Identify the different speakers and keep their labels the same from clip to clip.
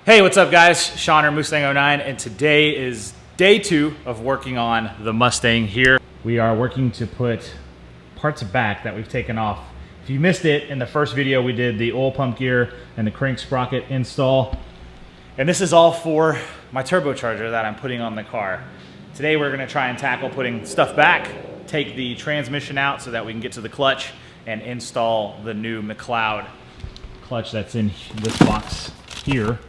Speaker 1: Hey, what's up guys? Sean or Moostang 09, and today is day 2 of working on the Mustang here. We are working to put parts back that we've taken off. If you missed it, in the first video we did the oil pump gear and the crank sprocket install. And this is all for my turbocharger that I'm putting on the car. Today we're gonna try and tackle putting stuff back, take the transmission out so that we can get to the clutch and install the new McLeod clutch that's in this box here.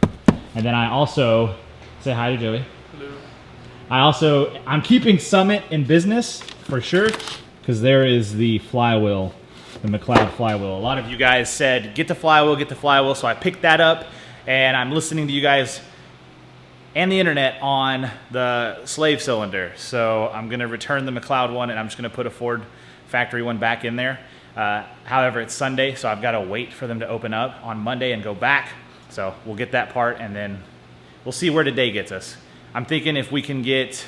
Speaker 1: And then I also, say hi to Joey. Hello. I'm keeping Summit in business for sure, because there is the flywheel, the McLeod flywheel. A lot of you guys said, get the flywheel, so I picked that up, and I'm listening to you guys and the internet on the slave cylinder. So I'm gonna return the McLeod one, and I'm just gonna put a Ford factory one back in there. However, it's Sunday, so I've gotta wait for them to open up on Monday and go back. So we'll get that part, and then we'll see where today gets us. I'm thinking if we can get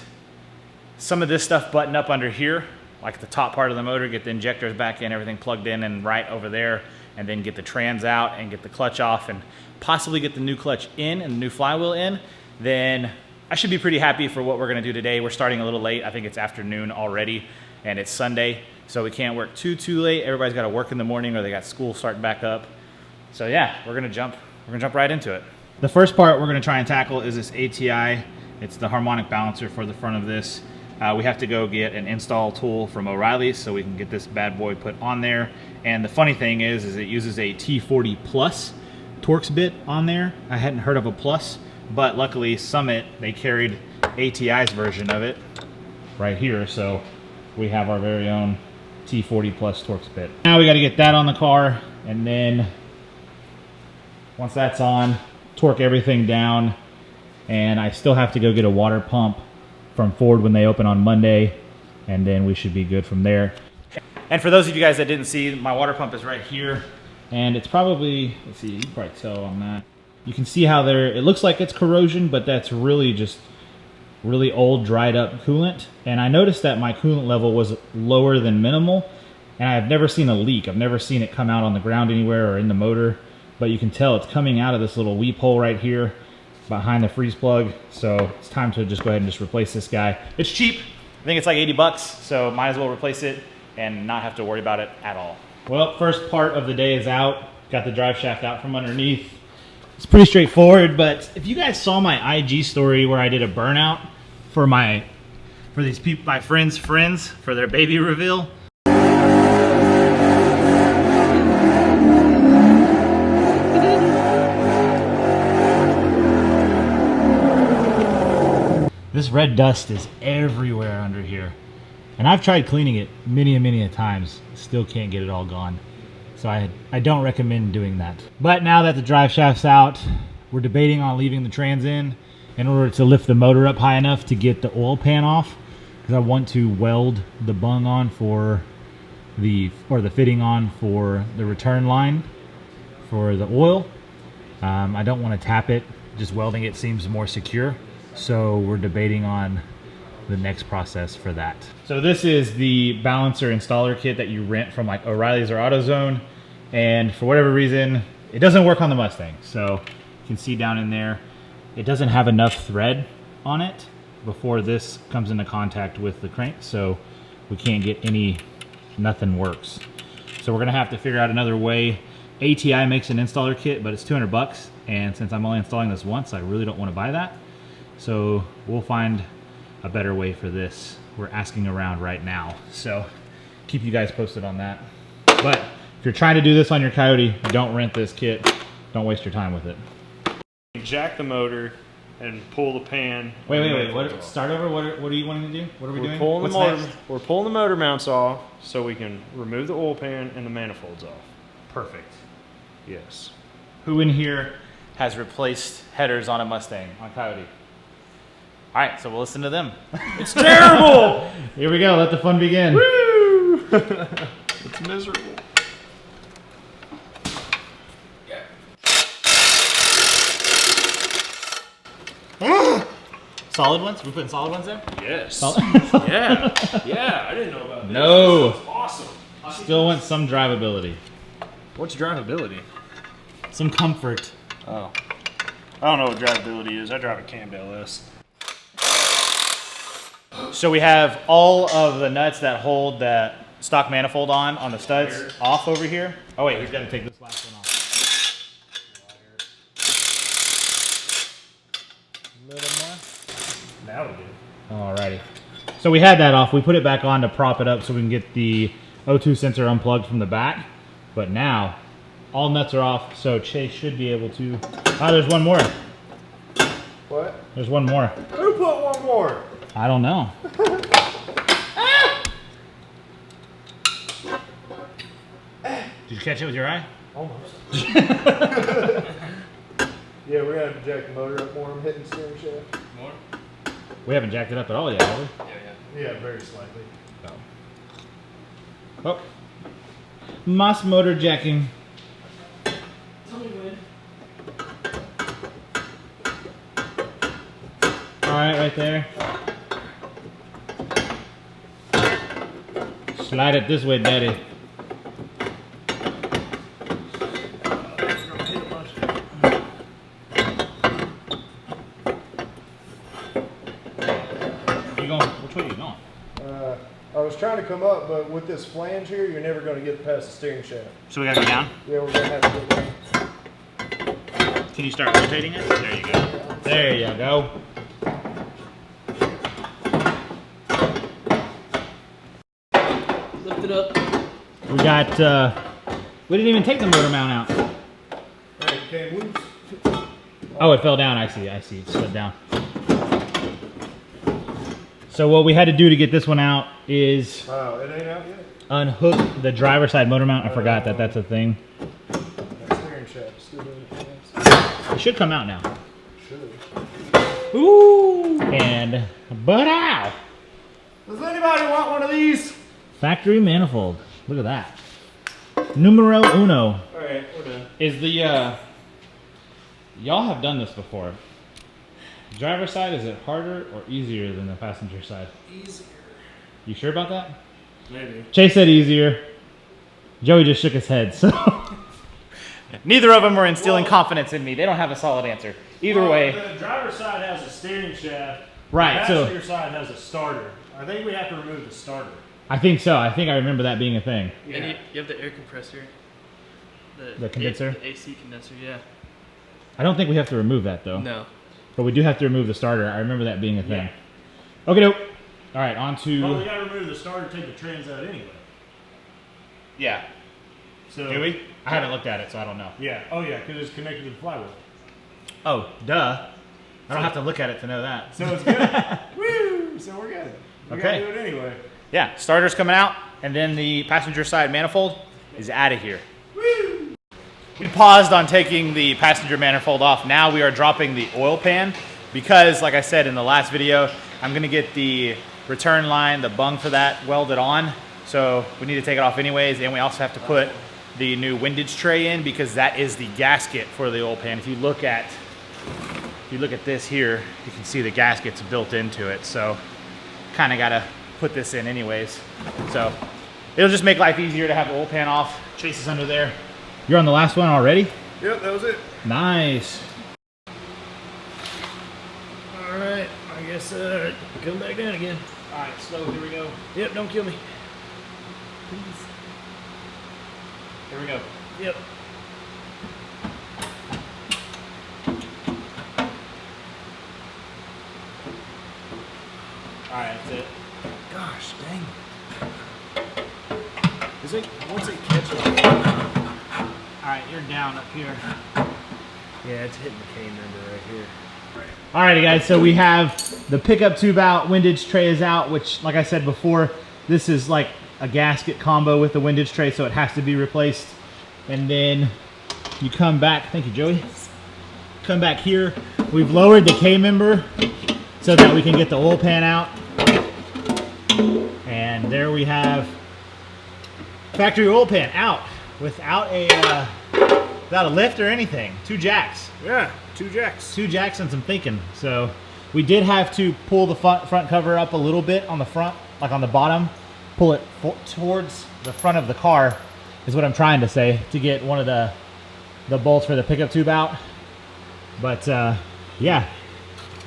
Speaker 1: some of this stuff buttoned up under here, like the top part of the motor, get the injectors back in, everything plugged in and right over there, and then get the trans out and get the clutch off and possibly get the new clutch in and the new flywheel in, then I should be pretty happy for what we're gonna do today. We're starting a little late. I think it's afternoon already, and it's Sunday, so we can't work too late. Everybody's gotta work in the morning or they got school starting back up. So yeah, we're gonna jump right into it. The first part we're gonna try and tackle is this ATI. It's the harmonic balancer for the front of this. We have to go get an install tool from O'Reilly's so we can get this bad boy put on there. And the funny thing is it uses a T40 Plus Torx bit on there. I hadn't heard of a Plus, but luckily Summit, they carried ATI's version of it right here. So we have our very own T40 Plus Torx bit. Now we gotta get that on the car, and then once that's on, torque everything down, and I still have to go get a water pump from Ford when they open on Monday, and then we should be good from there. And for those of you guys that didn't see, my water pump is right here, and it's probably, let's see, you can probably tell on that. You can see how it looks like it's corrosion, but that's really just really old, dried up coolant. And I noticed that my coolant level was lower than minimal, and I've never seen a leak. I've never seen it come out on the ground anywhere or in the motor. But you can tell it's coming out of this little weep hole right here behind the freeze plug. So it's time to just go ahead and just replace this guy. It's cheap. I think it's like 80 bucks. So might as well replace it and not have to worry about it at all. Well, first part of the day is out. Got the drive shaft out from underneath. It's pretty straightforward, but if you guys saw my IG story where I did a burnout for these people, my friends' friends, for their baby reveal, this red dust is everywhere under here. And I've tried cleaning it many a times. Still can't get it all gone. So I don't recommend doing that. But now that the drive shaft's out, we're debating on leaving the trans in order to lift the motor up high enough to get the oil pan off. Because I want to weld the bung on for the fitting on for the return line for the oil. I don't want to tap it. Just welding it seems more secure. So we're debating on the next process for that. So this is the balancer installer kit that you rent from like O'Reilly's or AutoZone. And for whatever reason, it doesn't work on the Mustang. So you can see down in there, it doesn't have enough thread on it before this comes into contact with the crank. So we can't get nothing works. So we're gonna have to figure out another way. ATI makes an installer kit, but it's 200 bucks. And since I'm only installing this once, I really don't want to buy that. So we'll find a better way for this. We're asking around right now. So keep you guys posted on that. But if you're trying to do this on your Coyote, don't rent this kit. Don't waste your time with it.
Speaker 2: Jack the motor and pull the pan.
Speaker 1: Wait. What? Start over. What are you wanting to do? What are we doing?
Speaker 2: We're pulling the motor mounts off so we can remove the oil pan and the manifolds off.
Speaker 1: Perfect.
Speaker 2: Yes.
Speaker 1: Who in here has replaced headers on a Mustang, on Coyote? All right, so we'll listen to them.
Speaker 2: It's terrible!
Speaker 1: Here we go, let the fun begin.
Speaker 2: Woo! It's miserable.
Speaker 1: Solid ones? We putting solid ones in?
Speaker 2: Yes.
Speaker 1: Yeah,
Speaker 2: I didn't know about this.
Speaker 1: No.
Speaker 2: This is awesome.
Speaker 1: Still want some drivability.
Speaker 2: What's drivability?
Speaker 1: Some comfort.
Speaker 2: Oh. I don't know what drivability is. I drive a Campbell S.
Speaker 1: So we have all of the nuts that hold that stock manifold on the studs off over here. Oh wait, he's got to take this last one off. A little more.
Speaker 2: That'll do.
Speaker 1: Alrighty. So we had that off. We put it back on to prop it up so we can get the O2 sensor unplugged from the back. But now, all nuts are off, so Chase should be able to... Oh, there's one more.
Speaker 2: What?
Speaker 1: There's one more.
Speaker 2: Who put one more?
Speaker 1: I don't know. Did you catch it with your eye?
Speaker 2: Almost. Yeah, we're gonna have to jack the motor up more. I'm hitting the steering shaft.
Speaker 1: More? We haven't jacked it up at all yet, have we?
Speaker 2: Yeah, very slightly.
Speaker 1: Oh. Moss motor jacking.
Speaker 3: Tell me when.
Speaker 1: Alright, right there. Slide it this way, Daddy. You going? Which way are you going?
Speaker 2: I was trying to come up, but with this flange here, you're never going to get past the steering shaft.
Speaker 1: So we gotta go down?
Speaker 2: Yeah, we're going to have to go down.
Speaker 1: Can you start rotating it? There you go. There you go.
Speaker 3: Lift it up.
Speaker 1: We got, we didn't even take the motor mount out.
Speaker 2: Alright, came loose.
Speaker 1: Oh, it fell down. I see. It slid down. So what we had to do to get this one out is
Speaker 2: Oh, it ain't out yet?
Speaker 1: unhook the driver's side motor mount. I forgot that that's a thing.
Speaker 2: That steering shaft still doing it.
Speaker 1: It should come out now.
Speaker 2: Should.
Speaker 1: Ooh! And, but ow!
Speaker 2: Does anybody want one of these?
Speaker 1: Factory manifold. Look at that. Numero uno.
Speaker 2: Alright, we're done.
Speaker 1: Is the, y'all have done this before. Driver's side, is it harder or easier than the passenger side?
Speaker 3: Easier.
Speaker 1: You sure about that?
Speaker 2: Maybe.
Speaker 1: Chase said easier. Joey just shook his head, so. Neither of them were instilling confidence in me. They don't have a solid answer. Either way.
Speaker 2: The driver's side has a steering shaft.
Speaker 1: Right,
Speaker 2: The
Speaker 1: so.
Speaker 2: passenger side has a starter. I think we have to remove the starter.
Speaker 1: I think so. I think I remember that being a thing.
Speaker 2: Yeah.
Speaker 3: And you have the air compressor.
Speaker 1: The condenser?
Speaker 3: The AC condenser, yeah.
Speaker 1: I don't think we have to remove that, though.
Speaker 3: No.
Speaker 1: But we do have to remove the starter. I remember that being a thing.
Speaker 2: Yeah.
Speaker 1: Okay, dope. All right, on to.
Speaker 2: Well, we got to remove the starter, take the trans out anyway.
Speaker 1: Yeah.
Speaker 2: So,
Speaker 1: Do we? I haven't looked at it, so I don't know.
Speaker 2: Yeah. Oh, yeah, because it's connected to the flywheel.
Speaker 1: Oh, duh. I don't have to look at it to know that.
Speaker 2: So it's good. Woo! So we're good. We
Speaker 1: Okay.
Speaker 2: got to do it anyway.
Speaker 1: Yeah, starter's coming out, and then the passenger side manifold is out of here.
Speaker 2: Woo!
Speaker 1: We paused on taking the passenger manifold off. Now we are dropping the oil pan because, like I said in the last video, I'm gonna get the return line, the bung for that welded on. So we need to take it off anyways, and we also have to put the new windage tray in because that is the gasket for the oil pan. If you look at this here, you can see the gasket's built into it. So kind of gotta put this in anyways. So it'll just make life easier to have the oil pan off. Chase is under there. You're on the last one already?
Speaker 2: Yep, that was it.
Speaker 1: Nice.
Speaker 2: All right. I guess come back down again.
Speaker 1: All right, slow, here we go.
Speaker 2: Yep, don't kill me.
Speaker 1: Please. Here we go.
Speaker 2: Yep.
Speaker 1: All right, that's it.
Speaker 2: Gosh, dang. Is it once it catches?
Speaker 1: All right, you're down up here.
Speaker 2: Yeah, it's hitting the K member right here.
Speaker 1: Alrighty guys, so we have the pickup tube out, windage tray is out, which like I said before, this is like a gasket combo with the windage tray, so it has to be replaced. And then you come back, thank you Joey, come back here. We've lowered the K-member so that we can get the oil pan out. And there we have factory oil pan out without a lift or anything, 2 jacks.
Speaker 2: Yeah, 2 jacks.
Speaker 1: 2 jacks and some thinking. So we did have to pull the front cover up a little bit on the front, like on the bottom, pull it towards the front of the car is what I'm trying to say, to get one of the bolts for the pickup tube out. But yeah,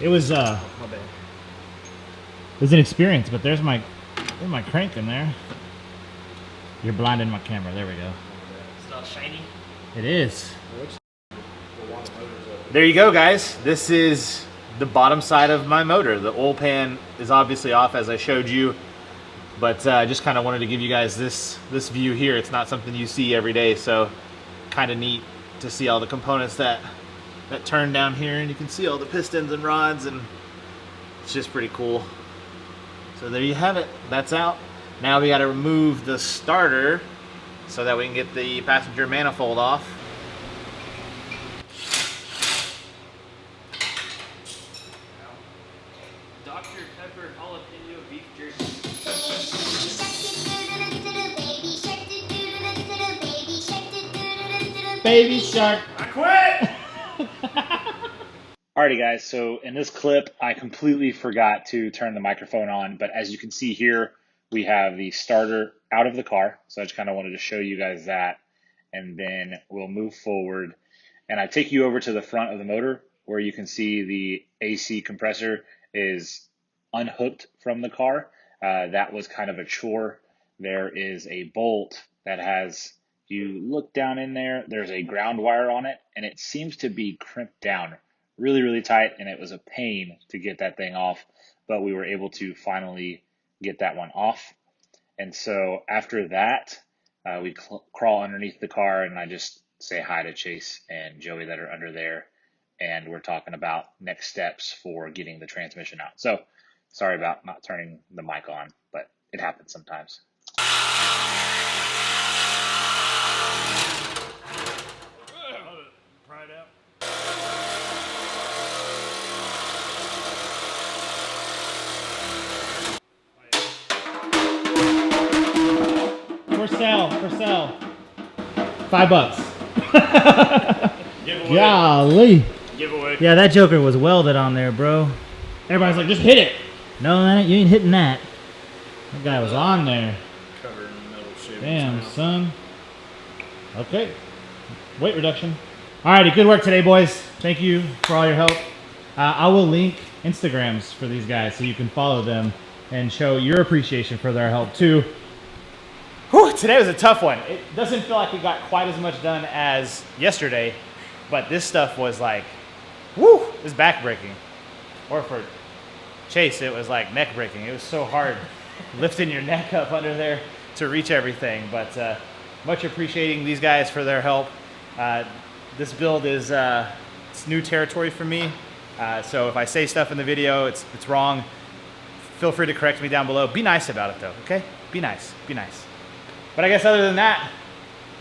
Speaker 1: it was
Speaker 2: My bad.
Speaker 1: it was an experience. But there's my crank in there. You're blinding my camera. There we go.
Speaker 3: It's all shiny.
Speaker 1: It is. There you go, guys. This is the bottom side of my motor. The oil pan is obviously off, as I showed you, but I just kind of wanted to give you guys this view here. It's not something you see every day, so kind of neat to see all the components that turn down here, and you can see all the pistons and rods, and it's just pretty cool. So there you have it. That's out. Now we got to remove the starter so that we can get the passenger manifold off.
Speaker 3: Dr. Pepper jalapeno beef jerky.
Speaker 1: Baby shark.
Speaker 2: I quit!
Speaker 1: Alrighty guys, so in this clip, I completely forgot to turn the microphone on, but as you can see here, we have the starter out of the car. So I just kind of wanted to show you guys that, and then we'll move forward. And I take you over to the front of the motor where you can see the AC compressor is unhooked from the car. That was kind of a chore. There is a bolt that has, you look down in there, there's a ground wire on it, and it seems to be crimped down really, really tight, and it was a pain to get that thing off, but we were able to finally get that one off. And so after that, we crawl underneath the car, and I just say hi to Chase and Joey that are under there, and we're talking about next steps for getting the transmission out. So sorry about not turning the mic on, but it happens sometimes.
Speaker 2: Pry it out.
Speaker 1: For sale. $5.
Speaker 2: Giveaway.
Speaker 1: Golly.
Speaker 2: Giveaway.
Speaker 1: Yeah, that joker was welded on there, bro. Everybody's like, just hit it. No, you ain't hitting that. That guy was on there.
Speaker 2: Covered in metal shavings.
Speaker 1: Damn,
Speaker 2: now.
Speaker 1: son. Okay. Weight reduction. Alrighty, good work today, boys. Thank you for all your help. I will link Instagrams for these guys so you can follow them and show your appreciation for their help too. Whew, today was a tough one. It doesn't feel like we got quite as much done as yesterday, but this stuff was like, whoo, it was back breaking. Or for Chase, it was like neck breaking. It was so hard lifting your neck up under there to reach everything, but much appreciating these guys for their help. This build is it's new territory for me, so if I say stuff in the video, it's wrong, feel free to correct me down below. Be nice about it though, okay? Be nice, be nice. But I guess other than that,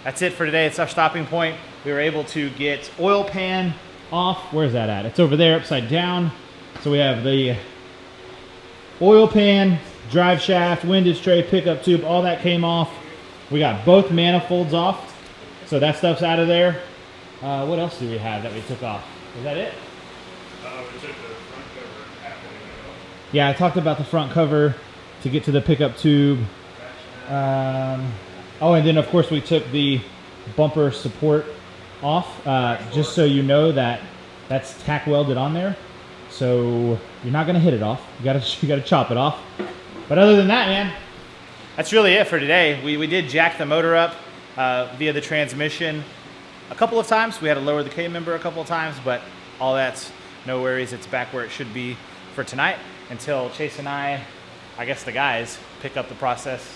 Speaker 1: that's it for today. It's our stopping point. We were able to get oil pan off. Where's that at? It's over there upside down. So we have the oil pan, drive shaft, windage tray, pickup tube, all that came off. We got both manifolds off. So that stuff's out of there. What else do we have that we took off? Is that it?
Speaker 2: We took the front cover half an inch off.
Speaker 1: Yeah, I talked about the front cover to get to the pickup tube. Oh, and then of course we took the bumper support off, just so you know that that's tack welded on there. So you're not gonna hit it off. You gotta chop it off. But other than that, man, that's really it for today. We did jack the motor up via the transmission a couple of times. We had to lower the K-member a couple of times, but all that's no worries. It's back where it should be for tonight until Chase and I guess the guys, pick up the process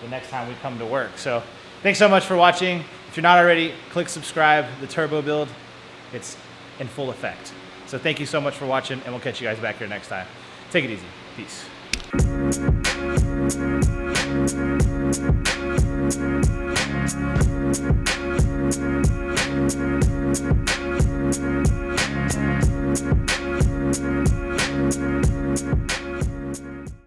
Speaker 1: the next time we come to work. So thanks so much for watching. If you're not already, click subscribe. The turbo build, it's in full effect. So thank you so much for watching, and we'll catch you guys back here next time. Take it easy. Peace.